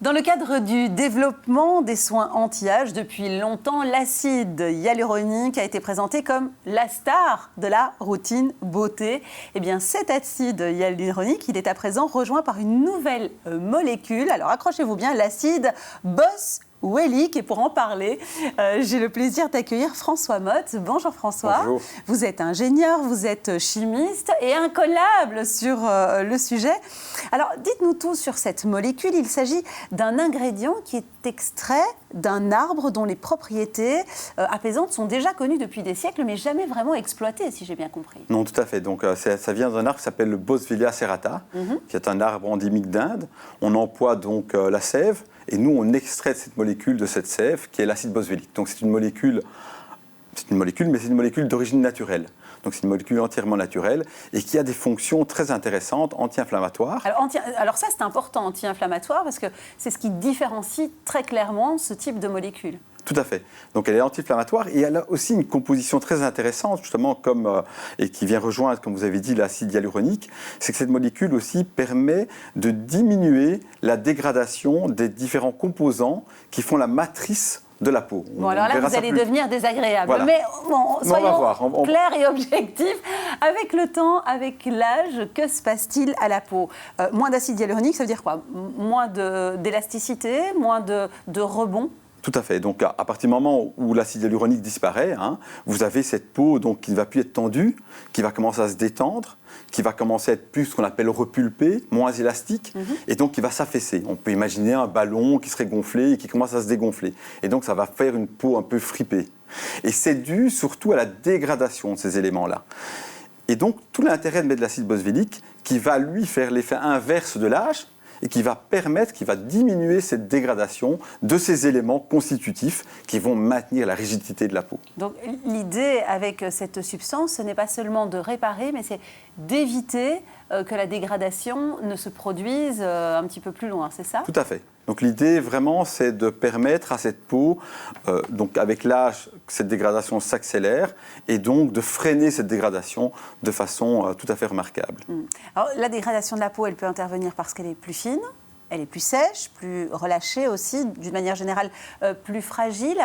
Dans le cadre du développement des soins anti-âge, depuis longtemps, l'acide hyaluronique a été présenté comme la star de la routine beauté. Eh bien, cet acide hyaluronique, il est à présent rejoint par une nouvelle molécule. Alors, accrochez-vous bien, l'acide boswellique. Et pour en parler, j'ai le plaisir d'accueillir François Motte. Bonjour François. Bonjour. Vous êtes ingénieur, vous êtes chimiste et incollable sur le sujet. Alors, dites-nous tout sur cette molécule. Il s'agit d'un ingrédient qui est extrait d'un arbre dont les propriétés apaisantes sont déjà connues depuis des siècles, mais jamais vraiment exploitées, si j'ai bien compris. Non, tout à fait. Donc, ça vient d'un arbre qui s'appelle le Boswellia serrata, qui est un arbre endémique d'Inde. On emploie donc la sève, et nous, on extrait cette molécule de cette sève, qui est l'acide boswellique. Donc, c'est une molécule, mais c'est une molécule d'origine naturelle. Donc, c'est une molécule entièrement naturelle et qui a des fonctions très intéressantes, anti-inflammatoires. Alors ça, c'est important, anti-inflammatoire, parce que c'est ce qui différencie très clairement ce type de molécule. Tout à fait. Donc elle est anti-inflammatoire et elle a aussi une composition très intéressante, justement, et qui vient rejoindre, comme vous avez dit, l'acide hyaluronique. C'est que cette molécule aussi permet de diminuer la dégradation des différents composants qui font la matrice de la peau. Bon, alors là, vous allez devenir désagréable. Voilà. Mais bon, soyons on clairs et objectifs. Avec le temps, avec l'âge, que se passe-t-il à la peau ? Moins d'acide hyaluronique, ça veut dire quoi ? Moins d'élasticité, moins de rebond ? Tout à fait. Donc, à partir du moment où l'acide hyaluronique disparaît, vous avez cette peau donc, qui ne va plus être tendue, qui va commencer à se détendre, qui va commencer à être plus ce qu'on appelle repulpée, moins élastique, et donc qui va s'affaisser. On peut imaginer un ballon qui serait gonflé et qui commence à se dégonfler. Et donc, ça va faire une peau un peu fripée. Et c'est dû surtout à la dégradation de ces éléments-là. Et donc, tout l'intérêt de mettre de l'acide boswellique, qui va lui faire l'effet inverse de l'âge, et qui va diminuer cette dégradation de ces éléments constitutifs qui vont maintenir la rigidité de la peau. Donc l'idée avec cette substance, ce n'est pas seulement de réparer, mais c'est d'éviter que la dégradation ne se produise un petit peu plus loin, c'est ça ? Tout à fait. Donc l'idée vraiment, c'est de permettre à cette peau, donc avec l'âge, que cette dégradation s'accélère et donc de freiner cette dégradation de façon tout à fait remarquable. Alors la dégradation de la peau, elle peut intervenir parce qu'elle est plus fine, elle est plus sèche, plus relâchée aussi, d'une manière générale plus fragile.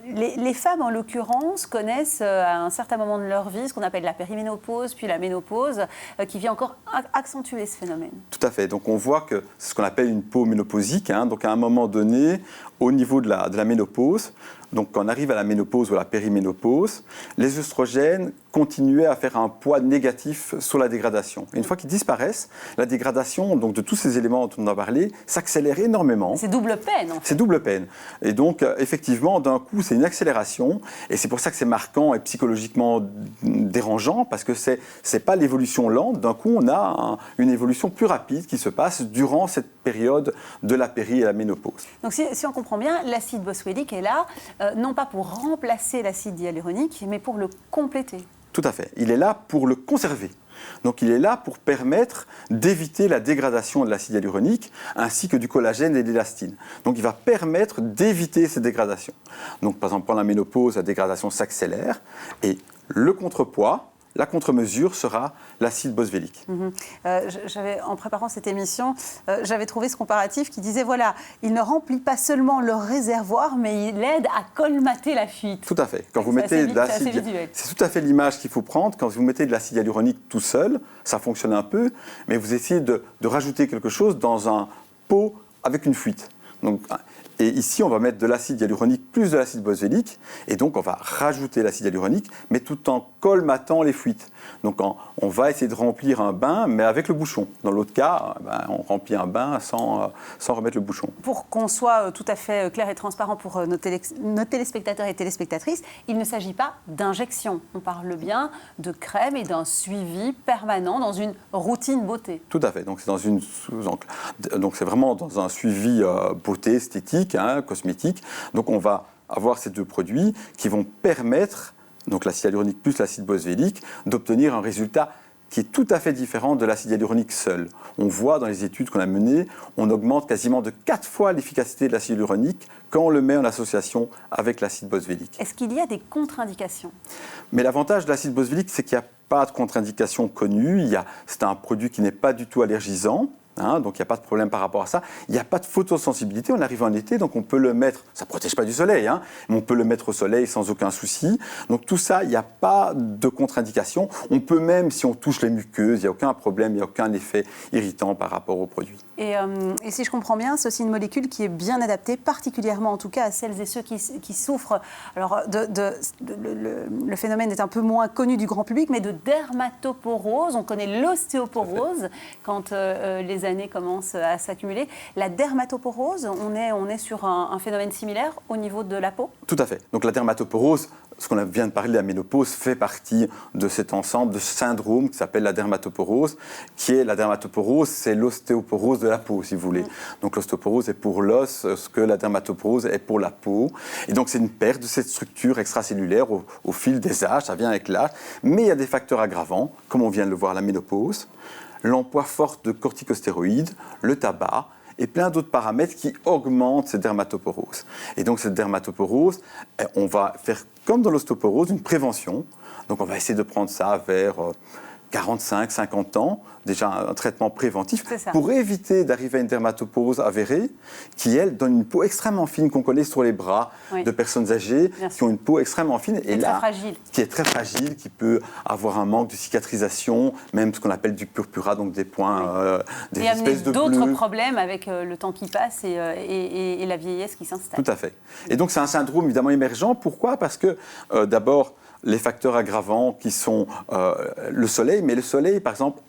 Les femmes, en l'occurrence, connaissent à un certain moment de leur vie ce qu'on appelle la périménopause, puis la ménopause, qui vient encore accentuer ce phénomène. Tout à fait. Donc on voit que c'est ce qu'on appelle une peau ménopausique. Donc à un moment donné, au niveau de la ménopause, donc quand on arrive à la ménopause ou à la périménopause, les œstrogènes continuaient à faire un poids négatif sur la dégradation. Et une fois qu'ils disparaissent, la dégradation donc, de tous ces éléments dont on a parlé s'accélère énormément. C'est double peine, en fait. C'est double peine. Et donc, effectivement, d'un coup, c'est une accélération. Et c'est pour ça que c'est marquant et psychologiquement dérangeant, parce que c'est pas l'évolution lente. D'un coup, on a une évolution plus rapide qui se passe durant cette période de la péri et la ménopause. Donc, si on comprend bien, l'acide boswellique est là, non pas pour remplacer l'acide hyaluronique, mais pour le compléter. Tout à fait. Il est là pour le conserver. Donc il est là pour permettre d'éviter la dégradation de l'acide hyaluronique ainsi que du collagène et de l'élastine. Donc il va permettre d'éviter ces dégradations. Donc par exemple, pendant la ménopause, la dégradation s'accélère et le contrepoids, la contre-mesure sera l'acide boswellique. En préparant cette émission, j'avais trouvé ce comparatif qui disait, voilà, il ne remplit pas seulement le réservoir, mais il aide à colmater la fuite. Tout à fait. Quand vous mettez de l'acide, c'est tout à fait l'image qu'il faut prendre. Quand vous mettez de l'acide hyaluronique tout seul, ça fonctionne un peu, mais vous essayez de rajouter quelque chose dans un pot avec une fuite. Donc, et ici, on va mettre de l'acide hyaluronique plus de l'acide boswellique, et donc on va rajouter l'acide hyaluronique, mais tout en colmatant les fuites. Donc on va essayer de remplir un bain, mais avec le bouchon. Dans l'autre cas, on remplit un bain sans remettre le bouchon. Pour qu'on soit tout à fait clair et transparent pour nos téléspectateurs et téléspectatrices, il ne s'agit pas d'injection. On parle bien de crème et d'un suivi permanent dans une routine beauté. Tout à fait. Donc c'est vraiment dans un suivi beauté, esthétique, cosmétique. Donc on va avoir ces deux produits qui vont permettre, donc l'acide hyaluronique plus l'acide boswellique, d'obtenir un résultat qui est tout à fait différent de l'acide hyaluronique seul. On voit dans les études qu'on a menées, on augmente quasiment de 4 fois l'efficacité de l'acide hyaluronique quand on le met en association avec l'acide boswellique. Est-ce qu'il y a des contre-indications ? Mais l'avantage de l'acide boswellique, c'est qu'il n'y a pas de contre-indication connue. C'est un produit qui n'est pas du tout allergisant. Donc il n'y a pas de problème par rapport à ça. Il n'y a pas de photosensibilité, on arrive en été, donc on peut le mettre, ça ne protège pas du soleil, mais on peut le mettre au soleil sans aucun souci. Donc tout ça, il n'y a pas de contre-indication. On peut même, si on touche les muqueuses, il n'y a aucun problème, il n'y a aucun effet irritant par rapport au produit. Et si je comprends bien, c'est aussi une molécule qui est bien adaptée, particulièrement en tout cas à celles et ceux qui souffrent. Alors le phénomène est un peu moins connu du grand public, mais de dermatoporose. On connaît l'ostéoporose quand les années commencent à s'accumuler. La dermatoporose, on est sur un phénomène similaire au niveau de la peau? Tout à fait. Donc la dermatoporose, ce qu'on vient de parler de la ménopause, fait partie de cet ensemble de syndromes qui s'appelle la dermatoporose, qui est la dermatoporose, c'est l'ostéoporose de la peau, si vous voulez. Donc l'ostéoporose est pour l'os, ce que la dermatoporose est pour la peau. Et donc c'est une perte de cette structure extracellulaire au fil des âges, ça vient avec l'âge. Mais il y a des facteurs aggravants, comme on vient de le voir, la ménopause, l'emploi fort de corticostéroïdes, le tabac, et plein d'autres paramètres qui augmentent cette dermatoporose. Et donc cette dermatoporose, on va faire comme dans l'ostéoporose, une prévention. Donc on va essayer de prendre ça vers 45, 50 ans, déjà un traitement préventif, pour éviter d'arriver à une dermatoporose avérée, qui, elle, donne une peau extrêmement fine qu'on connaît sur les bras de personnes âgées, qui ont une peau extrêmement fine, et là, qui est très fragile, qui peut avoir un manque de cicatrisation, même ce qu'on appelle du purpura, donc des points, des espèces de bleus. Et amener d'autres problèmes avec le temps qui passe et la vieillesse qui s'installe. Tout à fait. Et donc c'est un syndrome évidemment émergent. Pourquoi ? Parce que d'abord, les facteurs aggravants qui sont le soleil, mais le soleil, par exemple,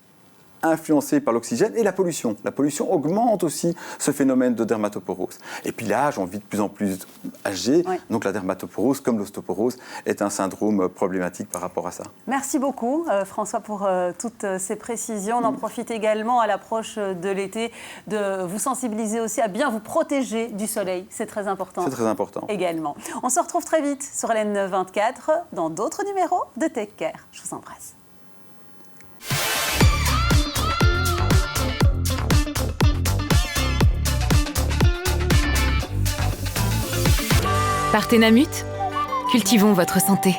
influencé par l'oxygène et la pollution. La pollution augmente aussi ce phénomène de dermatoporose. Et puis l'âge, on vit de plus en plus âgé, donc la dermatoporose, comme l'ostéoporose, est un syndrome problématique par rapport à ça. Merci beaucoup François pour toutes ces précisions. On en profite également à l'approche de l'été de vous sensibiliser aussi à bien vous protéger du soleil. C'est très important. C'est très important. Également. On se retrouve très vite sur LN24 dans d'autres numéros de Tech Care. Je vous embrasse. Partenamut, cultivons votre santé.